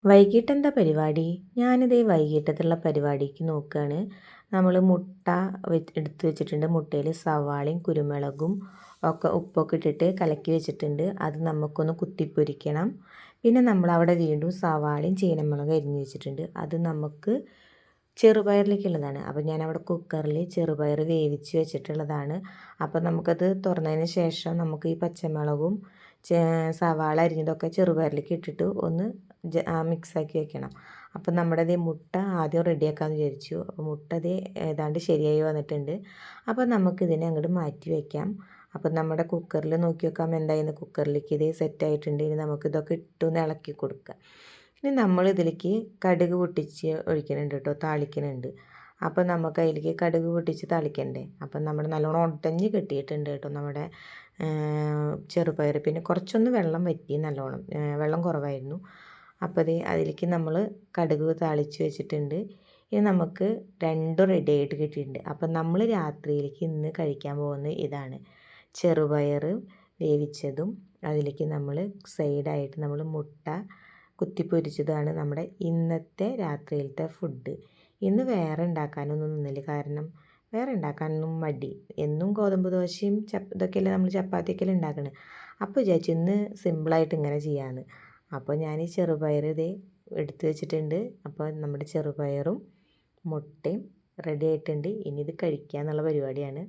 വൈകിട്ട് എന്താ പരിപാടി? ഞാനിതേ വൈകിട്ടത്തുള്ള പരിപാടിക്ക് നോക്കുകയാണ്. നമ്മൾ മുട്ട എടുത്ത് വെച്ചിട്ടുണ്ട്. മുട്ടയിൽ സവാളയും കുരുമുളകും ഒക്കെ ഉപ്പൊക്കെ ഇട്ടിട്ട് കലക്കി വെച്ചിട്ടുണ്ട്. അത് നമുക്കൊന്ന് കുത്തിപ്പൊരിക്കണം. പിന്നെ നമ്മളവിടെ വീണ്ടും സവാളയും ചീനമുളകും അരിഞ്ഞ് വെച്ചിട്ടുണ്ട്. അത് നമുക്ക് ചെറുപയറിലേക്കുള്ളതാണ്. അപ്പോൾ ഞാനവിടെ കുക്കറിൽ ചെറുപയർ വേവിച്ച് വെച്ചിട്ടുള്ളതാണ്. അപ്പോൾ നമുക്കത് തുറന്നതിന് ശേഷം നമുക്ക് ഈ പച്ചമുളകും സവാള അരിഞ്ഞതൊക്കെ ചെറുപയറിലേക്ക് ഇട്ടിട്ട് ഒന്ന് മിക്സാക്കി വെക്കണം. അപ്പം നമ്മുടെ മുട്ട ആദ്യം റെഡിയാക്കാമെന്ന് വിചാരിച്ചു. അപ്പോൾ മുട്ട ഏതാണ്ട് ശരിയായി വന്നിട്ടുണ്ട്. അപ്പോൾ നമുക്കിതിനെ അങ്ങോട്ട് മാറ്റി വയ്ക്കാം. അപ്പം നമ്മുടെ കുക്കറിൽ നോക്കി വെക്കാം എന്തായിരുന്നു. കുക്കറിലേക്ക് സെറ്റായിട്ടുണ്ട്. ഇനി നമുക്കിതൊക്കെ ഇട്ടൊന്ന് ഇളക്കി കൊടുക്കാം. ഇനി നമ്മളിതിലേക്ക് കടുക് പൊട്ടിച്ച് ഒഴിക്കുന്നുണ്ട് കേട്ടോ, താളിക്കുന്നുണ്ട്. അപ്പോൾ നമുക്ക് അതിലേക്ക് കടുക് പൊട്ടിച്ച് താളിക്കണ്ടേ. അപ്പം നമ്മൾ നല്ലോണം ഉടഞ്ഞ് കെട്ടിയിട്ടുണ്ട് കേട്ടോ നമ്മുടെ ചെറുപയർ. പിന്നെ കുറച്ചൊന്ന് വെള്ളം വറ്റി, നല്ലോണം വെള്ളം കുറവായിരുന്നു. അപ്പോൾ അതിലേക്ക് നമ്മൾ കടുക് താളിച്ച് വെച്ചിട്ടുണ്ട്. ഇനി നമുക്ക് രണ്ടും റെഡി ആയിട്ട് കിട്ടിയിട്ടുണ്ട്. അപ്പം നമ്മൾ രാത്രിയിലേക്ക് ഇന്ന് കഴിക്കാൻ പോകുന്നത് ഇതാണ്. ചെറുപയർ വേവിച്ചതും അതിലേക്ക് നമ്മൾ സൈഡായിട്ട് നമ്മൾ മുട്ട കുത്തിപ്പൊരിച്ചതാണ് നമ്മുടെ ഇന്നത്തെ രാത്രിയിലത്തെ ഫുഡ്. ഇന്ന് വേറെ ഉണ്ടാക്കാനൊന്നും നിന്നില്ല, കാരണം വേറെ ഉണ്ടാക്കാനൊന്നും മടി. എന്നും ഗോതമ്പ് ദോശയും ഇതൊക്കെയല്ലേ നമ്മൾ ചപ്പാത്തിയൊക്കെയല്ലേ ഉണ്ടാക്കണത്. അപ്പോൾ വിചാരിച്ചു ഇന്ന് സിമ്പിളായിട്ട് ഇങ്ങനെ ചെയ്യാമെന്ന്. അപ്പോൾ ഞാൻ ഈ ചെറുപയർ എടുത്ത് വെച്ചിട്ടുണ്ട്. അപ്പോൾ നമ്മുടെ ചെറുപയറും മുട്ടയും റെഡി ആയിട്ടുണ്ട്. ഇനി ഇത് കഴിക്കുക എന്നുള്ള പരിപാടിയാണ്.